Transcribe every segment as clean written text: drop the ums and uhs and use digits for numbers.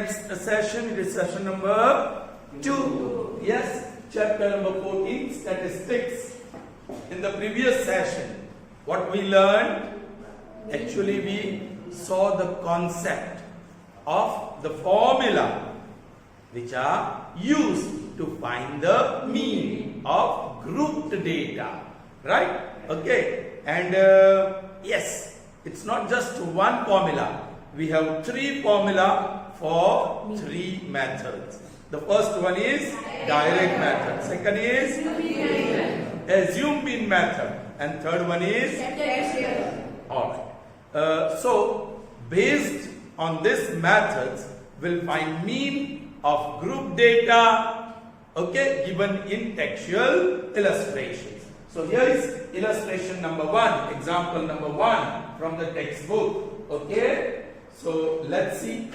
next session. It is session number 2. Yes, chapter number 14, statistics. In the previous session, what we learned, actually we saw the concept of the formula which are used to find the mean of grouped data, right? Okay, and yes, it's not just one formula. We have 3 formula for 3 methods. The first one is direct method. Second is assume mean method. And third one is alright. So based on this methods, we'll find mean of group data, okay, given in textual illustrations. So here is illustration number 1, example number 1 from the textbook. Okay, so let's see.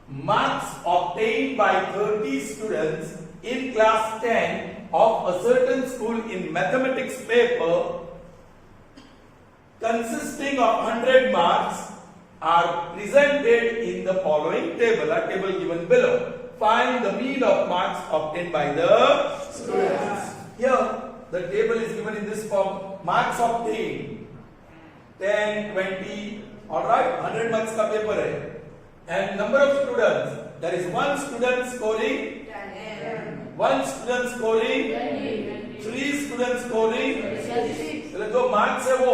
Marks obtained by 30 students in class 10 of a certain school in mathematics paper consisting of 100 marks are presented in the following table, a table given below. Find the mean of marks obtained by the students. Here, the table is given in this form. Marks obtained 10, 20, alright, 100 marks ka paper hai. And number of students, there is one student scoring 10, one student scoring 20, 3 students scoring 36. जो marks है वो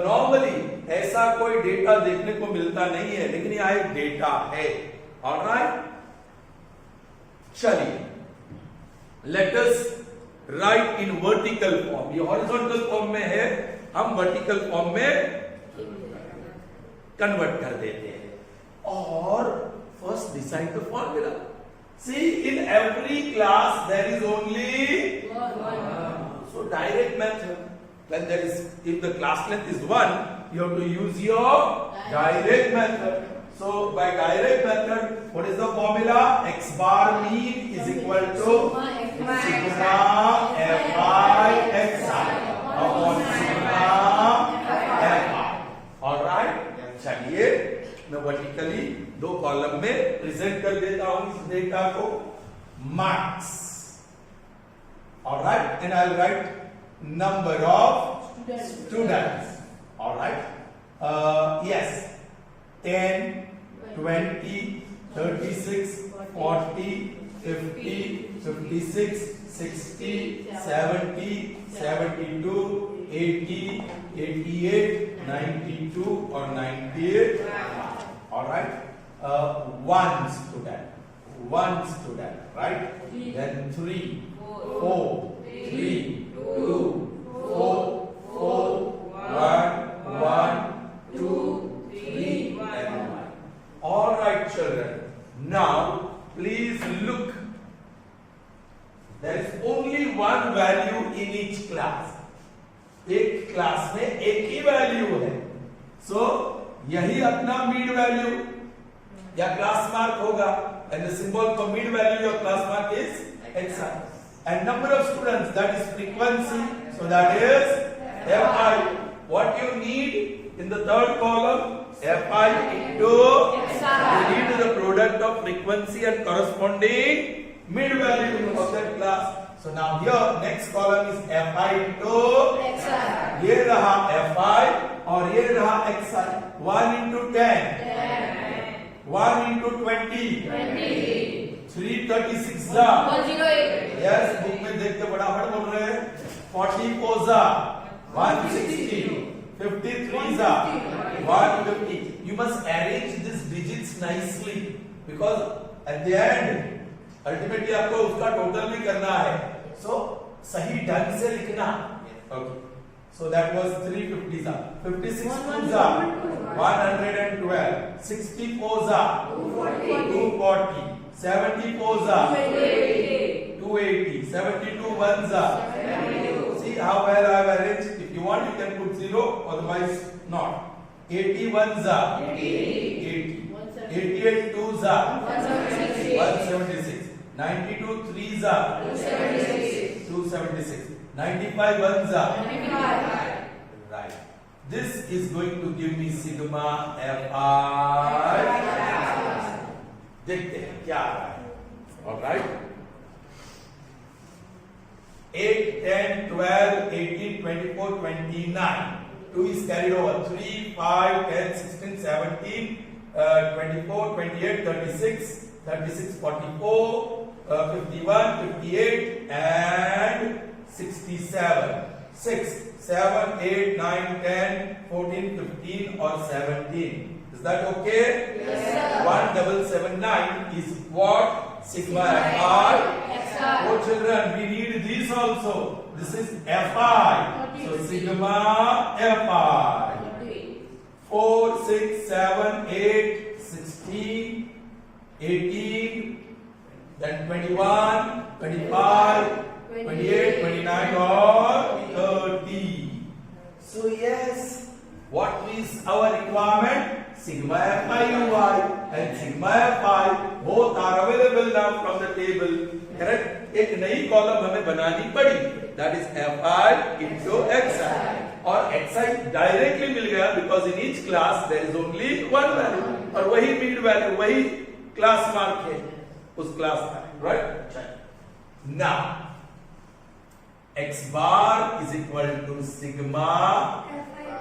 normally ऐसा कोई data देखने को मिलता नहीं है, लेकिन यह एक डेटा है. ऑलराइट, चलिए let us right in vertical form. ये हॉरिजॉन्टल फॉर्म में है, हम वर्टिकल फॉर्म में कन्वर्ट कर देते हैं. और first decide the formula. See in every class there is only so direct method, when there is, if the class length is 1, you have to use your direct method. So by direct method, what is the formula? X bar mean is equal to sigma fi xi upon sigma fi. Alright, चलिए मैं vertically 2 column में present कर देता हूं इस data को. Marks, alright, and I'll write number of students. Alright, yes, 10, 20, 36, 40, 50, 56, 60, 70, 72, 80, 88, 92 or 98. Alright, one student, right? Then 3, 4, 3, 2, 4, 1, 2, 3, and 1. Alright, children. Now, please look. There is only one value in each class. एक class में एक ही value है. So यही अपना mean value या class mark होगा. And the symbol for mean value या class mark is xi. And number of students, that is frequency, so that is fi. What you need in the third column, fi into you need the product of frequency and corresponding mid value of that class. So now here next column is fi into xi. ये रहा fi और ये रहा xi. 1 into 10, 1 into 20, 336 जा 108. Yes, book में देख के बड़ा हट बोल रहे हैं. 40 जा 160, 53 जा 150. You must arrange these digits nicely because at the end ultimately आपको उसका टोटल भी करना है. So सही ढंग से लिखना. Okay. So that was 350 za, 56 za 112, 64 za 240, 74 za 280, 72 1 za. See how well I have arranged. If you want, you can put 0, otherwise not. 81 za 80, 88 2 za 176, 92 3 za 276, 95 1 za 95. Right. This is going to give me sigma fi. देखते हैं क्या आ रहा है. All right. 8, 10, 12, 18, 24, 29. 2 is carried over. 3, 5, 10, 16, 17, 24, 28, 36, 36, 44, 51, 58, and 67. 6, 7, 8, 9, 10, 14, 15, or 17. Is that okay? Yes, sir. 1779 is what? Sigma fi. Oh children, we need this also. This is fi. So sigma fi. 4, 6, 7, 8, 16, 18, then 21, 25, 28, 29 or 30. So yes, what is our requirement? Sigma fi ui and sigma fi both are available now from the table. Correct? एक नई column हमें बनानी पड़ी. That is fi into xi. और xi directly मिल गया because in each class there is only one value. और वही Mead value वही क्लास मार्क है उस क्लास का. Right? Now x bar is equal to sigma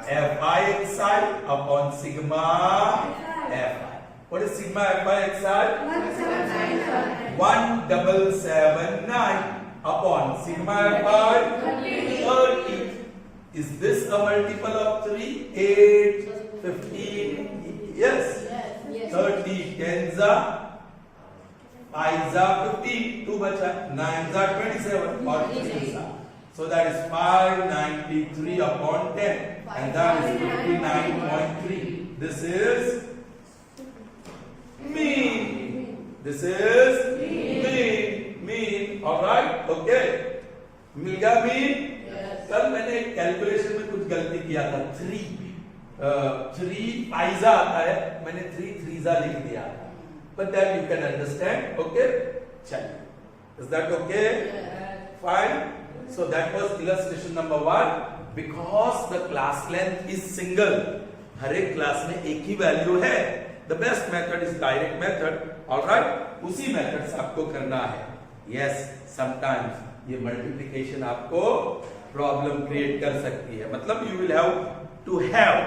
fi xi upon sigma fi. What is sigma fi xi? 1779 upon sigma fi 30. Is this a multiple of 3? 8, 15? Yes. 30 10s are 5s are 15. 2 bacha. 9s are 27. Or 3s are. So that is 593 upon 10. And that is 59.3. This is mean. This is mean. Alright? Okay. मिल गया mean? कल मैंने calculation में कुछ गलती किया था. 3 पाइजा आता है, मैंने 3 थ्रीजा लिख दिया. But then you can understand. Okay? चलिए. Is that okay? Fine. So that was illustration number 1. Because the class length is single, हर एक क्लास में एक ही वैल्यू है. The best method is direct method. All right? उसी method से आपको करना है. Yes, sometimes ये मल्टीप्लिकेशन आपको प्रॉब्लम क्रिएट कर सकती है. मतलब you will have to have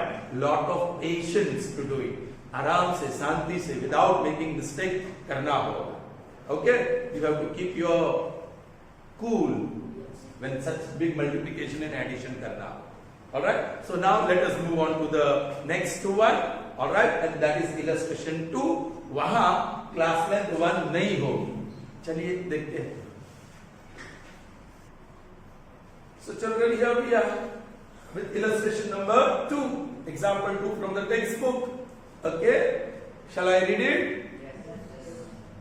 lot of patience to do it. आराम से, शांति से, without making mistake करना होगा. Okay? You have to keep your cool when such big multiplication and addition karna. All right, so now let us move on to the next one. All right, and that is illustration 2. वहां class length 1 नहीं होगी. चलिए देखते हैं. So children, here we are with illustration number 2, example 2 from the textbook. Okay, shall I read it?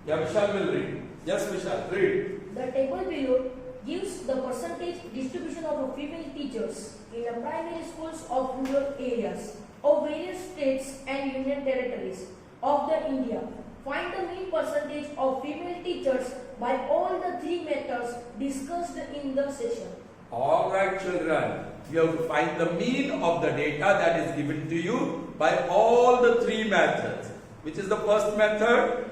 Yeah, Vishal will read. Yes, Vishal, read. The table below gives the percentage distribution of female teachers in the primary schools of rural areas of various states and union territories of the India. Find the mean percentage of female teachers by all the 3 methods discussed in the session. All right, children, you have to find the mean of the data that is given to you by all the 3 methods. Which is the first method?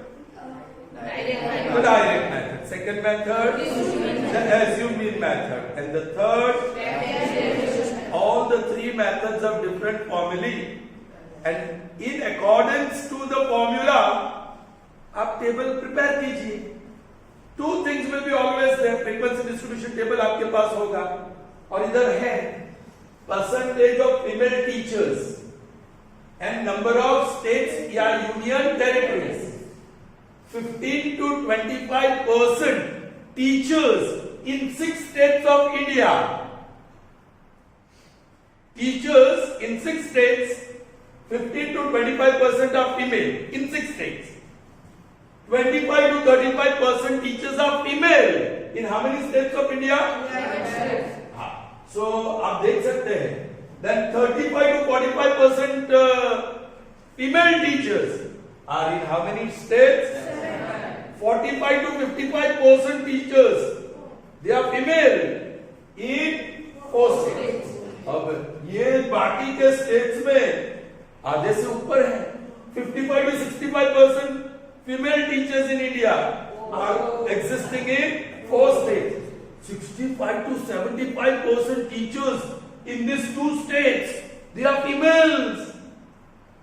The direct method. Second method, the assume mean method. And the third, all the 3 methods of different formulae. And in accordance to the formula, आप table prepare कीजिए. 2 things will be always there. Frequency distribution table आपके पास होगा. और इधर है percentage of female teachers and number of states या union territories. 15 to 25% teachers in 6 states of India. Teachers in 6 states, 15 to 25% are female in 6 states. 25 to 35% teachers are female in how many states of India? So आप देख सकते हैं. Then 35 to 45% female teachers are in how many states? 45 to 55% teachers, they are female in 4 states. अब ये बाकी के के states में आधे से ऊपर है, 55 to 65% female teachers in India are existing in 4 states. 65 to 75% teachers in these 2 states, they are females.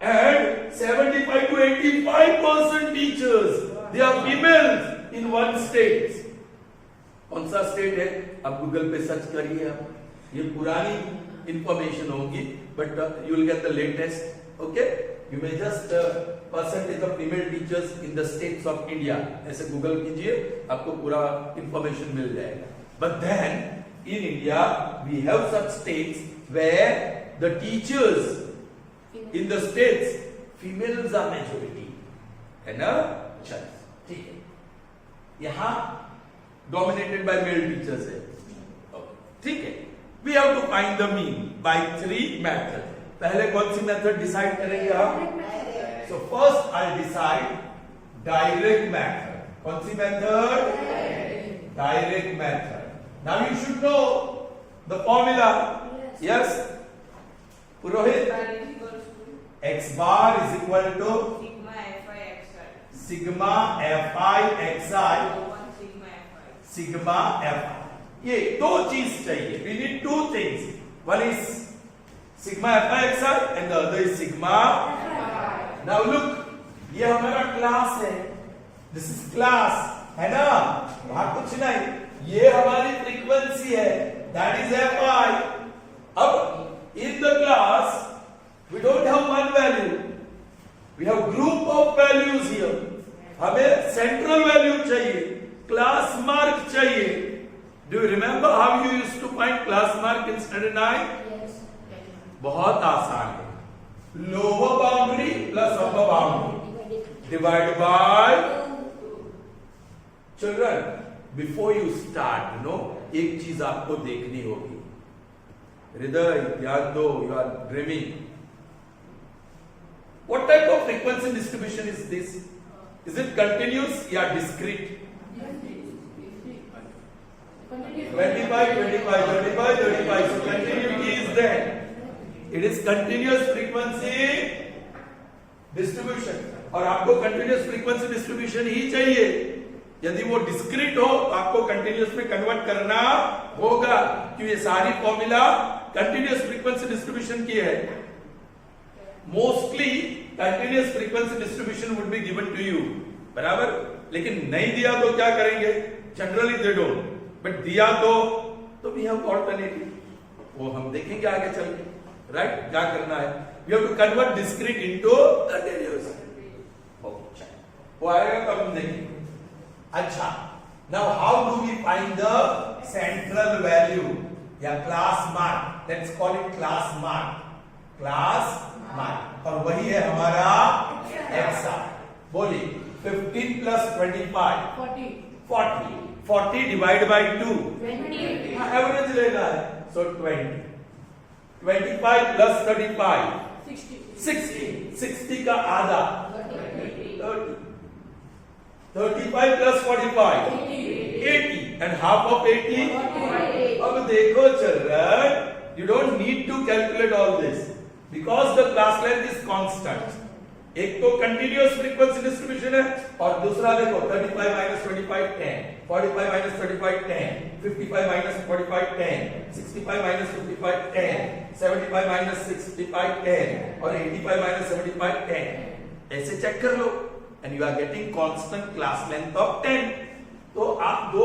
And 75 to 85% teachers, they are females in 1 state. कौन सा स्टेट है? आप गूगल पे सर्च करिए। आप ये पुरानी इंफॉर्मेशन होगी, but you will get the latest. Okay, you may just percentage of female teachers in the states of India ऐसे गूगल कीजिए, आपको पूरा इंफॉर्मेशन मिल जाएगा। But then in India we have such states where the teachers in the states females are majority, है ना? चल ठीक है, यहां डोमिनेटेड बाय मेल टीचर्स है। ठीक है, we have to find the mean by 3 method. पहले कौन सी मेथड डिसाइड करेंगे हम? So first I decide direct method. कौन सी method? Direct method. Now you should know the formula. Yes Purohit, x bar is equal to sigma fi xi sigma fi। ये 2 चीज चाहिए, we need 2 things, one is sigma fi xi and the other is sigma fi। now look, ये हमारा class है, this is class, है ना? वहां कुछ नहीं, ये हमारी फ्रीक्वेंसी है, that is fi। अब in the class we don't have one value, we have group of values here। हमें सेंट्रल वैल्यू चाहिए, क्लास मार्क चाहिए। Do you remember how you used to find class mark in standard 9? बहुत आसान है, lower boundary plus upper boundary divide by. Children, before you start, you know, एक चीज आपको देखनी होगी। हृदय ध्यान दो, you are dreaming. What type of frequency distribution is this? Is it continuous or discrete? 25, 25, 35, 35. So continuity is there. It is continuous frequency distribution. और आपको continuous frequency distribution ही चाहिए। यदि वो discrete हो तो आपको continuous में convert करना होगा, क्योंकि ये सारी फॉर्मूला continuous frequency distribution की है। Mostly continuous frequency distribution would be given to you, बराबर? लेकिन नहीं दिया तो क्या करेंगे? जनरली दे डोंट, बट दिया तो वी हैव ऑल्टरनेटिव, वो हम देखेंगे आगे चल के। राइट, क्या करना है? We have to convert discrete into continuous. Okay, वो आएगा तब हम देखेंगे। अच्छा, now how do we find the central value या class mark? Let's call it class mark, class mark, और वही है हमारा xi। बोलिए, 15 प्लस 25 40 डिवाइड बाय 2 एवरेज लेना है, सो 20। 25 प्लस 35 60 का आधा 30। 35 प्लस 45 80 एंड हाफ ऑफ 80। अब देखो children, you don't need to calculate all this because the class length is constant। एक तो continuous frequency distribution है, और दूसरा देखो 35 minus 25 10, 45 minus 35 10, 55 minus 45 10, 65 minus 55 10, 75 minus 65 10 और 85 minus 75 10। ऐसे चेक कर लो and you are getting constant class length of 10। तो आप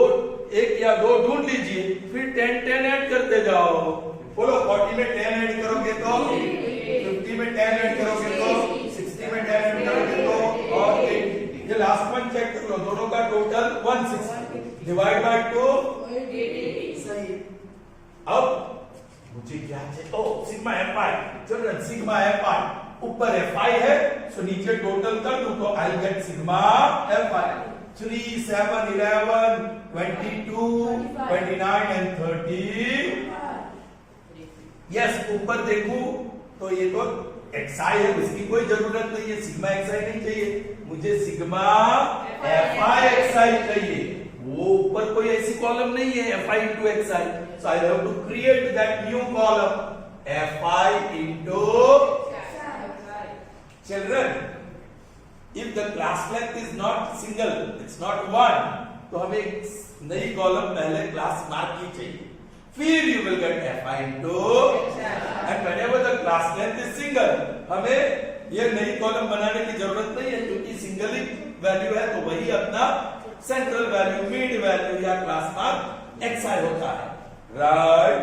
एक या दो ढूंढ लीजिए, फिर 10 ऐड करते जाओ। बोलो, 40 में 10 ऐड करोगे तो 50 में 10 ऐड करोगे तो 60 में 10 ऐड करोगे तो और 80। ये लास्ट वन चेक कर लो, दोनों का टोटल 160 डिवाइड बाय 2 सही। अब मुझे क्या चाहिए? ओ sigma fi। Children, sigma fi ऊपर fi है, सो नीचे टोटल कर दूं तो I get sigma fi। 3 7 11 22 29 and 30। Yes, ऊपर देखूं तो ये तो xi है, उसकी कोई जरूरत नहीं है, सिग्मा xi नहीं चाहिए, मुझे सिग्मा fi xi चाहिए। वो ऊपर कोई ऐसी कॉलम नहीं है fi into xi, so I have to create that new column। fi into children. If the class length is not single, it's not one, तो हमें एक नई कॉलम पहले क्लास मार्क की चाहिए. फिर you will get fi into, and whenever the class length is single, हमें ये नई कॉलम बनाने की जरूरत नहीं है क्योंकि सिंगल ही वैल्यू है, तो वही अपना सेंट्रल वैल्यू, मिड वैल्यू या क्लास मार्क xi होता है. Right?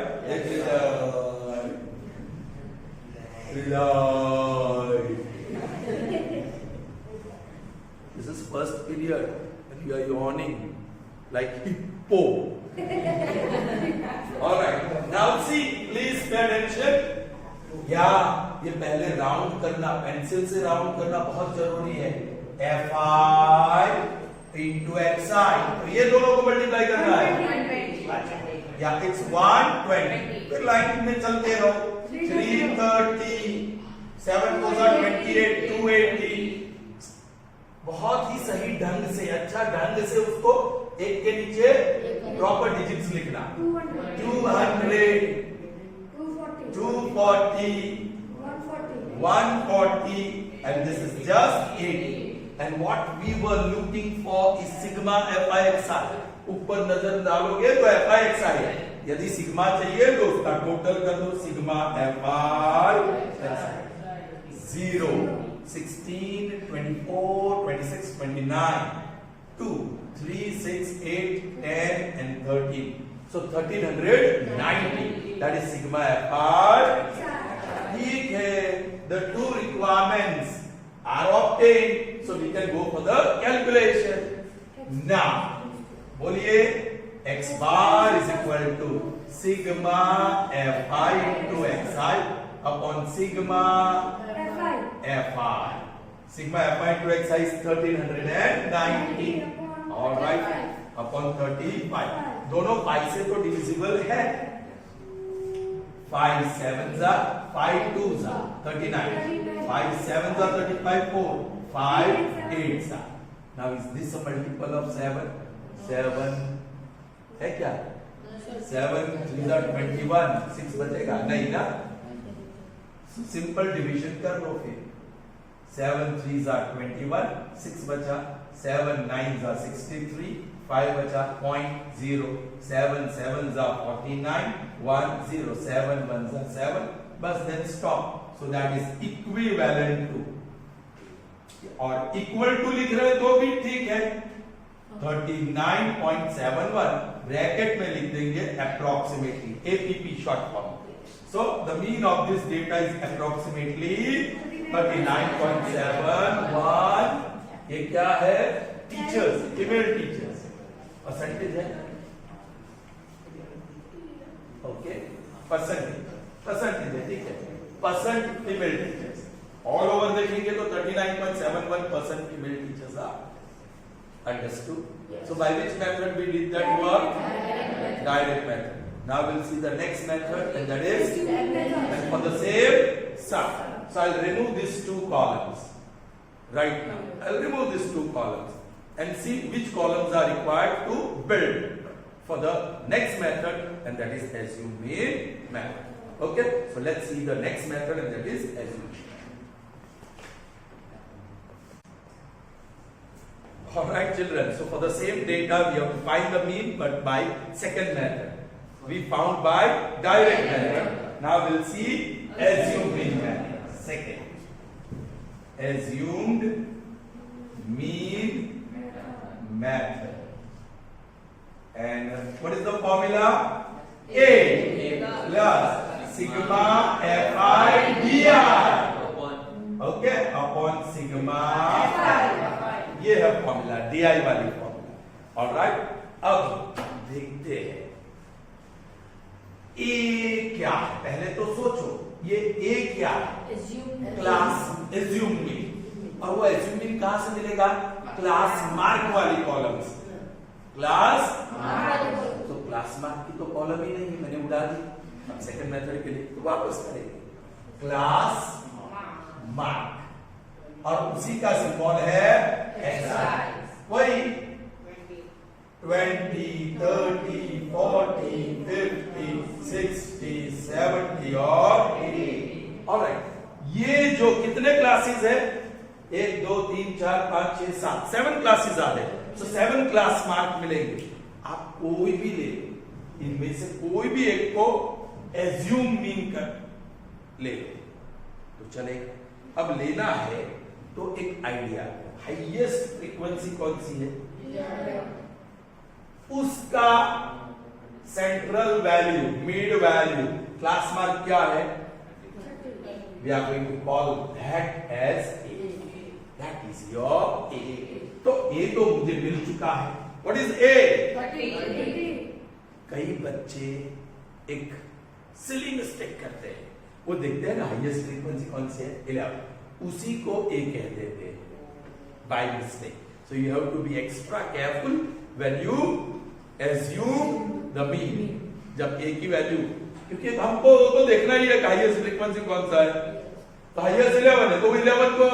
This is first period and you are yawning like hippo. All right. Now see, please pay attention. या ये पहले राउंड करना, पेंसिल से राउंड करना बहुत जरूरी है. fi into xi, तो ये दोनों को मल्टीप्लाई करना है. या it's 120. फिर लाइन में चलते रहो. 330, 7 goes on 28, 280. बहुत ही सही ढंग से, अच्छा ढंग से उसको एक के नीचे प्रॉपर डिजिट्स लिखना. 200, 240, 140, and this is just 80. And what we were looking for is sigma fi xi. ऊपर नजर डालोगे तो fi xi है. यदि सिग्मा चाहिए तो उसका टोटल कर दो. Sigma fi xi 0, 16, 24, 26, 29, 2, 3, 6, 8, 10 and 13. So 1390. That is sigma fi. ठीक है. The two requirements are obtained, so we can go for the calculation. Now, बोलिए x bar is equal to sigma fi into xi upon sigma fi. Sigma fi into xi is 1390. All right. Upon 35. दोनों 5 से तो divisible है. 5 7s are 5 2s are 39. 5 7s are 35. 4 5 8s are. Now is this a multiple of 7? 7 है क्या? 7 3s are 21. 6 बचेगा नहीं ना? Simple division कर लो फिर. 7 3s are 21. 6 बचा. 7 9s are 63. 5 बचा 0.0. 7 7s are 49. 1 0. 7 1s are 7. बस then stop. So that is equivalent to, और इक्वल टू लिख रहे तो भी ठीक है. 39.71 ब्रैकेट में लिख देंगे approximately, APP short form. So the mean of this data is approximately 39.71. ये क्या है? Teachers, female teachers. परसेंटेज है. ओके, परसेंटेज है. ठीक है. Percent female teachers all over देखेंगे तो 39.71% female teachers are. Understood? Yes. So by which method we did that work? Direct method. Now we'll see the next method, and that is and for the same sum. So I'll remove these two columns right now. I'll remove these two columns and see which columns are required to build for the next method, and that is assume method. Okay, so let's see the next method, and that is assume. All right, children. So for the same data, we have to find the mean, but by second method. We found by direct method. Now we'll see assumed mean method. Second, assumed mean method. And what is the formula? A plus sigma fi dr. Okay, upon sigma fi. ये है formula, DI वाली formula. Alright, अब देखते हैं ए क्या है. पहले तो सोचो ये ए क्या है? Class assume mean. और वो एज्यूम मीन कहां से मिलेगा? क्लास मार्क वाली कॉलम से. क्लास मार्क, तो क्लास मार्क की तो कॉलम ही नहीं है, मैंने उड़ा दी. अब सेकंड मेथड के लिए तो वापस करेंगे. क्लास मार्क और उसी का सिंबल है xi. वही 20, 30, 40, 50, 60, 70 और ऑलराइट, ये जो कितने क्लासेस है, 1 2 3 4 5 6 7 7 क्लासेस आ रहे हैं, तो 7 क्लास मार्क मिलेंगे। आप कोई भी ले, इनमें से कोई भी एक को एज्यूम मीन कर ले लो तो चलेगा। अब लेना है तो एक आइडिया, हाईएस्ट फ्रीक्वेंसी कौन सी है, उसका central value, mid value, class mark क्या है, we are going to call that as A. That is your A. तो A तो मुझे मिल चुका है। What is A? 30. कई बच्चे एक सिली मिस्टेक करते हैं, वो देखते हैं ना हाईएस्ट फ्रीक्वेंसी कौन सी है, 11, उसी को A कह देते हैं by mistake. So you have to be extra careful when you assume the mean. जब A की वैल्यू, क्योंकि हमको तो देखना ही है हाईएस्ट फ्रीक्वेंसी कौन सा है, तो हाईएस्ट 11 है, तो 11 को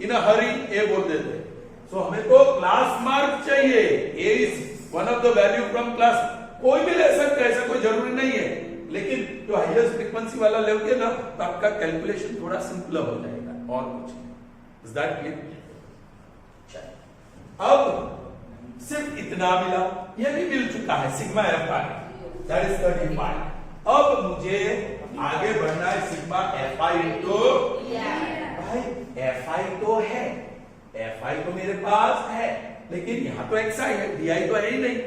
इन हरी ए बोल देते हैं। सो हमें तो क्लास मार्क चाहिए, A is one of the value from class, कोई भी ले सकते हैं, ऐसा कोई जरूरी नहीं है, लेकिन जो हाईएस्ट फ्रीक्वेंसी वाला लोगे ना तो आपका कैलकुलेशन थोड़ा सिंपल हो जाएगा और कुछ नहीं। Is that clear? अब सिर्फ इतना मिला, यह भी मिल चुका है sigma F I, that is 35। अब मुझे आगे बढ़ना है सिग्मा एफ आई इंटू, भाई एफ आई तो है, एफ आई तो मेरे पास है, लेकिन यहां तो एक्स आई है, डी आई तो है ही नहीं,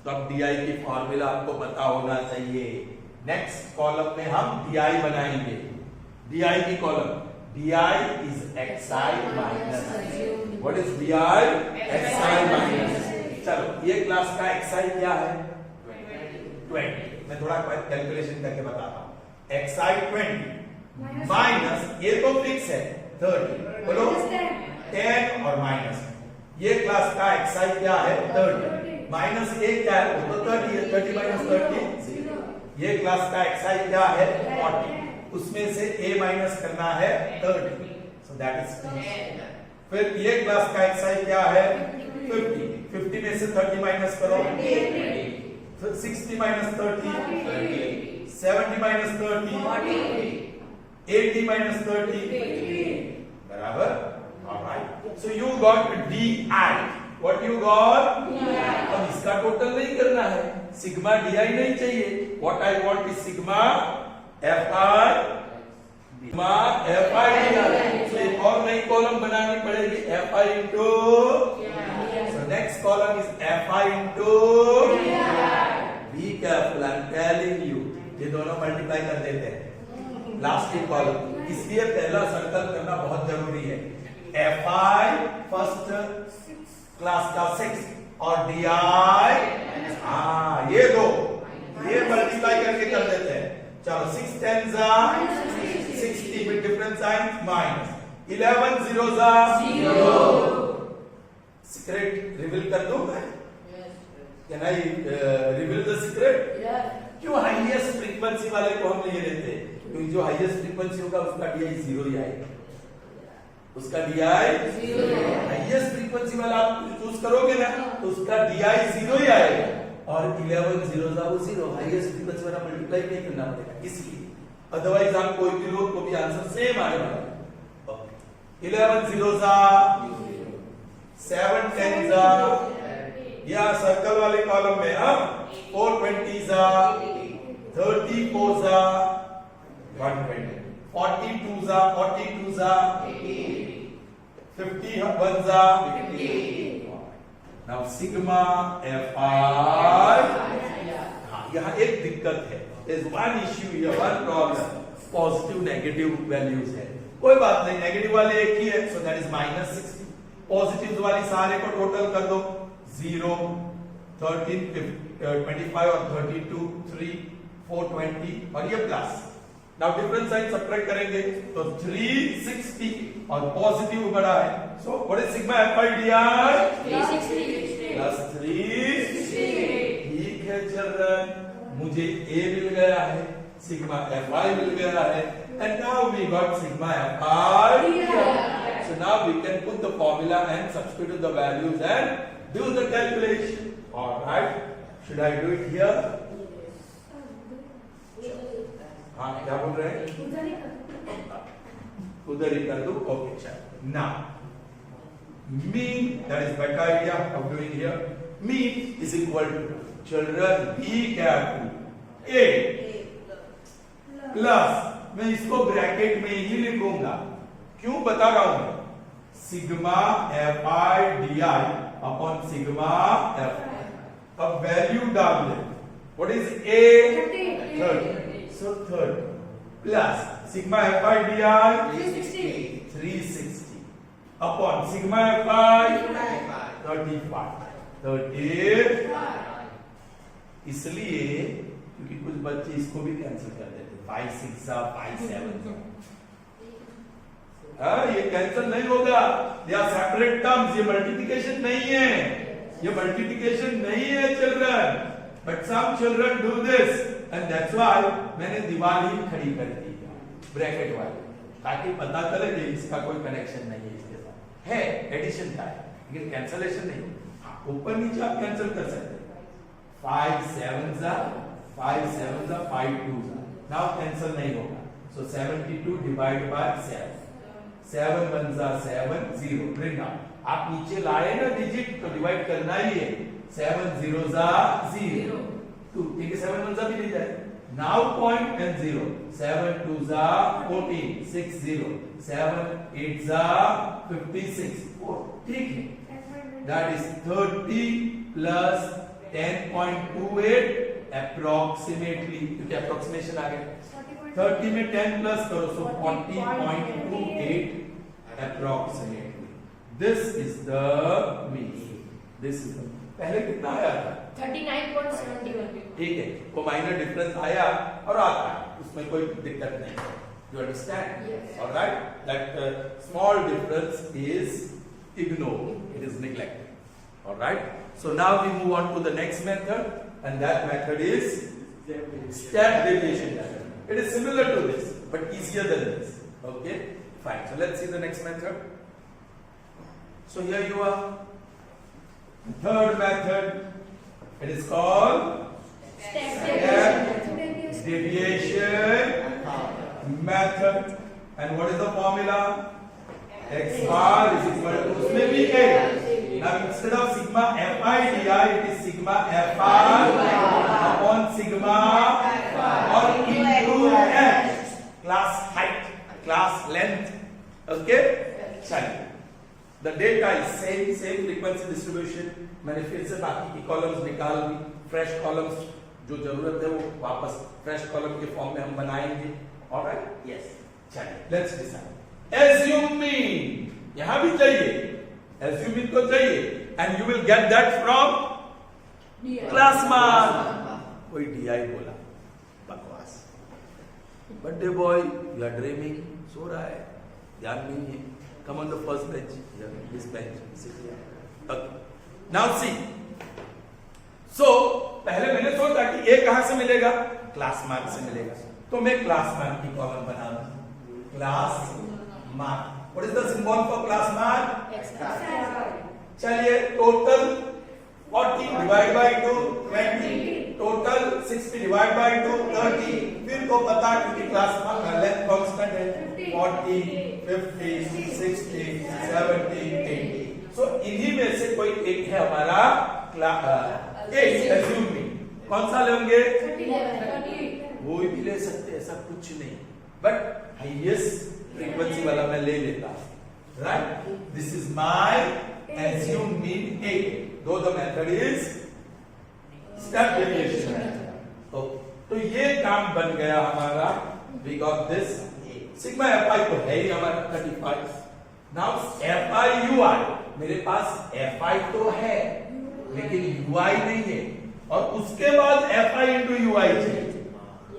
तो अब डी आई की फॉर्मूला आपको पता होना चाहिए। नेक्स्ट कॉलम में हम डी आई बनाएंगे, डी आई की column, D I is x I minus, what is D I, x I minus. चलो ये क्लास का एक्स आई क्या है, 20। मैं थोड़ा कैलकुलेशन करके बताता हूं, एक्स आई 20 माइनस, ये तो फिक्स है 30, बोलो 10 और माइनस, ये क्लास का एक्स आई क्या है 30, माइनस ए क्या है, वो तो 30 है, 30 माइनस 30 0। ये क्लास का एक्स आई क्या है 40, उसमें से ए माइनस करना है 30, सो दैट इज फिक्स। फिर ये क्लास का एक्स आई क्या है 50, 50 में से 30 माइनस करो, 60 minus 30, 70 minus 30, 80 minus 30, बराबर। Alright. So you got DI. What you got? अब इसका टोटल नहीं करना है, सिग्मा DI नहीं चाहिए। What I want is sigma FI, sigma FI DI। So एक और नई कॉलम बनानी पड़ेगी, FI into, so next column is FI into Be careful, I'm telling you, ये दोनों मल्टीप्लाई कर देते हैं लास्ट की कॉलम, इसलिए पहला सर्कल करना बहुत जरूरी है। एफ आई फर्स्ट क्लास का 6 और डी आई, हाँ ये दो, ये मल्टीप्लाई करके कर देते हैं। चलो 6 10 जा 60 with different signs minus, 11 0 जा 0। सीक्रेट रिवील कर दूं मैं? Can I reveal the secret? क्यों हाईएस्ट फ्रीक्वेंसी वाले को हम नहीं लेते? क्योंकि जो हाईएस्ट फ्रीक्वेंसी होगा उसका DI 0 ही आएगा, उसका DI 0। हाईएस्ट फ्रीक्वेंसी वाला आप चूज करोगे ना तो उसका DI 0 ही आएगा, और 11 0 जा वो 0, हाईएस्ट फ्रीक्वेंसी वाला मल्टीप्लाई नहीं करना पड़ेगा, इसलिए अदरवाइज आप कोई भी लो तो भी आंसर सेम आने वाला है। 11 0 जा 7 10 जा, या सर्कल वाले कॉलम में हम 420 जा 34 जा 120, 42 जा 42 जा 51 जा 50। नाउ सिग्मा एफ आई, यहाँ एक दिक्कत है, there's one issue here, one problem, positive negative values है, कोई बात नहीं, नेगेटिव वाले एक ही है, so that is -60, पॉजिटिव वाली सारे को टोटल कर दो, 0 13 25 और 32 3 4 20 और ये plus. Now different sign subtract करेंगे तो 360 और पॉजिटिव बड़ा है, so what is sigma F I D I 360 plus 360। ठीक है चिल्ड्रन, मुझे ए मिल गया है, सिग्मा एफ आई मिल गया है, and now we got sigma F I. So now we can put the formula and substitute the values and do the calculation. All right. Should I do it here? हाँ हाँ क्या बोल रहे हैं? उधर ही कर। उधर ही कर दो. Okay, चल. Now, mean, that is better idea of doing here. Mean is equal to, children be careful, A plus, मैं इसको ब्रैकेट में ही लिखूंगा. क्यों बता रहा हूं मैं? Sigma F I D I upon sigma F. अब वैल्यू डाल दे. What is A? 30. So 30 plus sigma F I D I 360 upon sigma F I 35. इसलिए क्योंकि कुछ बच्चे इसको भी कैंसिल कर देते. 5 6 5 7. ये कैंसिल नहीं होगा. They are separate terms. ये मल्टीप्लिकेशन नहीं है. ये मल्टीप्लिकेशन नहीं है children. But some children do this and that's why मैंने दीवार ही खड़ी कर दी ब्रैकेट वाली, ताकि पता चले कि इसका कोई कनेक्शन नहीं है इसके साथ. है एडिशन का है लेकिन कैंसलेशन नहीं. ऊपर नीचे आप कैंसिल कर सकते. 5 7 5 7 5 2. नाउ कैंसिल नहीं होगा. सो 72 डिवाइड बाय 7. 7 1 7 0. Bring down. आप नीचे लाए ना डिजिट तो डिवाइड करना ही है. 7 0 0 2. ठीक है. 7 1 भी ले जाए. Now point and 0. 7 2 14 6 0. 7 8 56 4. ठीक है. That is 30 plus 10.28 approximately. क्योंकि approximation आ गया. 30 में 10 प्लस करो सो 40.28 approximately. This is the mean. This is the पहले कितना आया था? 39.71. ठीक है. वो माइनर डिफरेंस आया और आता है. उसमें कोई दिक्कत नहीं है. You understand? Yes. All right. That small difference is ignored. It is neglected. All right. So now we move on to the next method, and that method is step deviation method. It is similar to this, but easier than this. Okay. Fine. So let's see the next method. So here you are. Third method. It is called step deviation method. And what is the formula? X bar is equal to उसमें भी है. Now instead of sigma fi di, it is sigma fr upon sigma or into h. Class height, class length. Okay? चलिए. The data is same frequency distribution. मैंने फिर से बाकी की columns निकाल दी. फ्रेश कॉलम्स जो जरूरत है वो वापस फ्रेश कॉलम के फॉर्म में हम बनाएंगे. Alright? Yes. चलिए. Let's decide. Assume mean. यहां भी चाहिए. Assume mean तो चाहिए. And you will get that from class mark. कोई DI बोला. बकवास. Birthday boy, you are dreaming. सो रहा है. ध्यान नहीं है. Come on the first bench. This bench. Sit here. Okay. Now see. So पहले मैंने सोचा कि A कहां से मिलेगा? क्लास मार्क से मिलेगा. तो मैं क्लास मार्क की कॉलम बना दूं. Class mark. What is the symbol for class mark? चलिए total 40 divide by 2 20. Total 60 divide by 2 30. फिर को पता क्योंकि क्लास मार्क लेंथ कांस्टेंट है 40 50 60 70 80. सो इन्हीं में से कोई एक है हमारा एक एज्यूम में. कौन सा लेंगे? 30. वो भी ले सकते हैं. सब कुछ नहीं. बट हाईएस्ट फ्रीक्वेंसी वाला मैं ले लेता हूं. Right. This is my assume mean A. Though the method is step deviation. Okay. तो ये काम बन गया हमारा. We got this. Sigma fi तो है ही हमारा 35. Now fi ui. मेरे पास fi तो है लेकिन ui नहीं है और उसके बाद fi into ui चाहिए.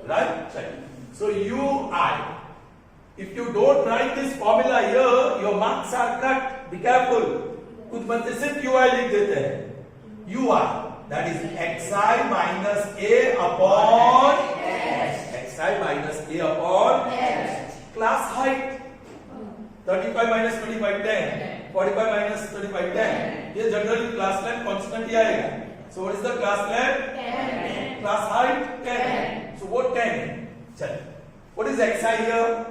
Right? So ui. If you don't write this formula here, your marks are cut. Be careful. कुछ बच्चे सिर्फ ui लिख देते हैं. ui that is xi minus a upon xi minus a upon class height. 35 minus 25 10. 45 minus 35 10. ये generally class length constant ही आएगा. So what is the class length? 10. Class height 10. So what 10? चलिए What is xi here?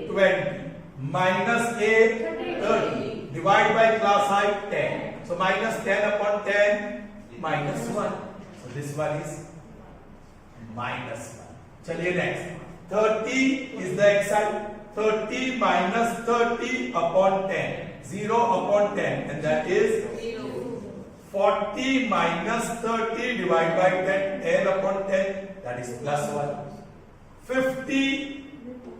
20. Minus a 30. Divide by class height 10. So minus 10 upon 10 minus 1. So this one is minus 1. चलिए next. 30 is the xi. 30 minus 30 upon 10. 0 upon 10 and that is 40 minus 30 divided by 10. 10 upon 10 that is plus 1. 50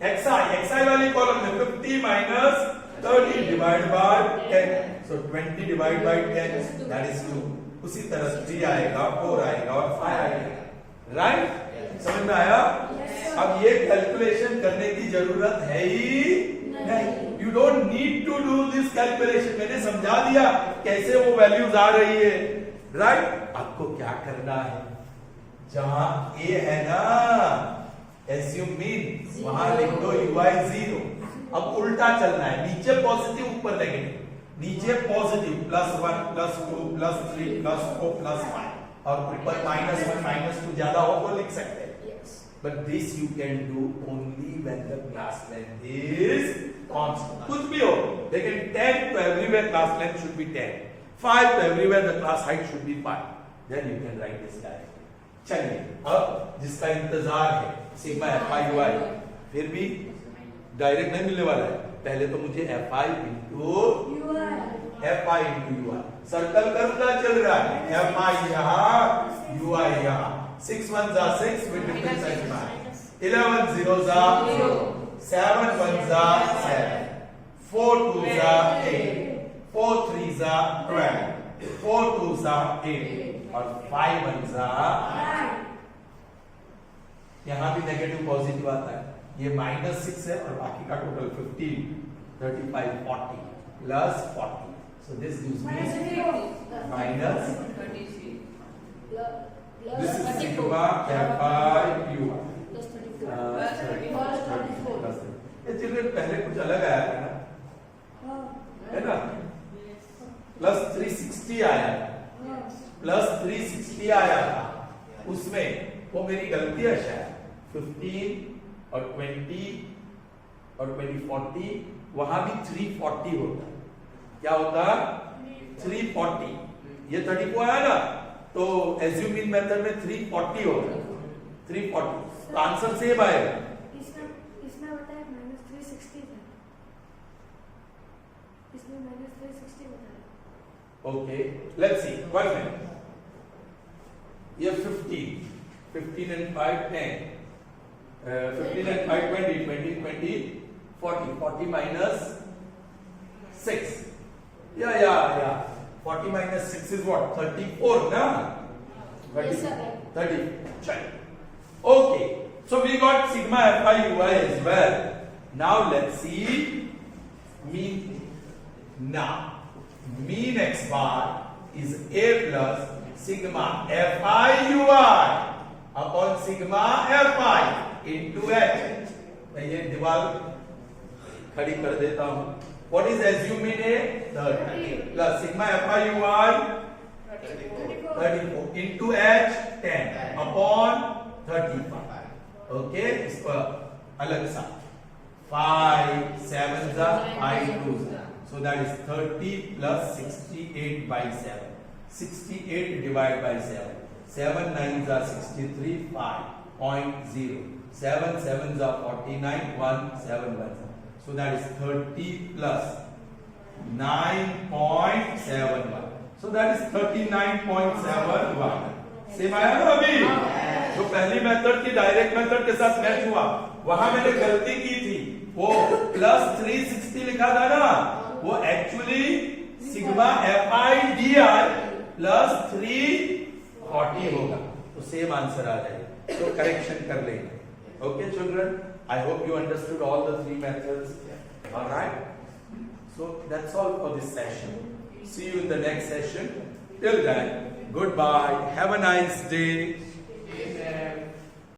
xi वाली column में 50 minus 30 divided by 10. So 20 divided by 10 that is 2. उसी तरह 3 आएगा, 4 आएगा और 5 आएगा. Right? समझ में आया? अब ये कैलकुलेशन करने की जरूरत है ही नहीं. You don't need to do this calculation. मैंने समझा दिया कैसे वो वैल्यूज आ रही है. राइट? आपको क्या करना है? जहां ए है ना, एज्यूम मीन, वहां लिख दो ui 0. अब उल्टा चलना है. नीचे पॉजिटिव, ऊपर नेगेटिव. नीचे पॉजिटिव +1 +2 +3 +4 +5 और ऊपर -1 -2 ज्यादा हो तो लिख सकते हैं. But this you can do only when the class length is constant. कुछ भी हो, लेकिन 10 to everywhere class length should be 10. 5 to everywhere the class height should be 5. Then you can write this directly. चलिए, अब जिसका इंतजार है sigma fi ui, फिर भी डायरेक्ट नहीं मिलने वाला है. पहले तो मुझे fi into ui. सर्कल करता चल रहा है. fi यहाँ, ui यहाँ. 6 ones are 6 with different sign. 11 zeros are 0. 7 ones are 7. 4 twos are 8. 4 threes are 12. 4 twos are 8. और 5 ones are 9. यहां भी नेगेटिव पॉजिटिव आता है. ये -6 है और बाकी का total 15, 35, 40 plus 40. So this gives me minus. This is sigma fi ui. ये चिल्ड्रन पहले कुछ अलग आया था ना, है ना? +360 आया था. +360 आया था. उसमें वो मेरी गलती है शायद. 15 और 20 और 20 40 वहां भी 340 होता. क्या होता? 340. ये 34 आया ना, तो एज्यूम इन मेथड में 340 होगा. 340 तो आंसर सेम आएगा. इसमें बताया -360 था. इसमें -360 बताया. Okay, let's see. 1 मिनट. ये 15 and 5 10. 15 and 5 20. 20 20 40. 40 minus 6. Yeah. 40 minus 6 is what? 34, na? 30. Check. Okay. So we got sigma fi ui as well. Now let's see mean. Now, mean x bar is a plus sigma fi ui upon sigma fi into h. मैं ये दीवार खड़ी कर देता हूं. What is assume in a 30 plus sigma fi ui 34 into h 10 upon 35. Okay, इस पर अलग सा 5 7s are 5 2s. So that is 30 plus 68 by 7. 68 divided by 7. 7 9s are 63 5.0. 7 7s are 49 1 7 1. So that is 30 plus 9.71. So that is 39.71. Same आया ना अभी? जो पहली method की डायरेक्ट मेथड के साथ मैच हुआ, वहां मैंने गलती की थी. वो +360 लिखा था ना, वो एक्चुअली सिग्मा fi di +340 होगा. तो सेम आंसर आ जाएगा. तो करेक्शन कर लेंगे. Okay, children, I hope you understood all the 3 methods. All right. So that's all for this session. See you in the next session. Till then, goodbye. Have a nice day.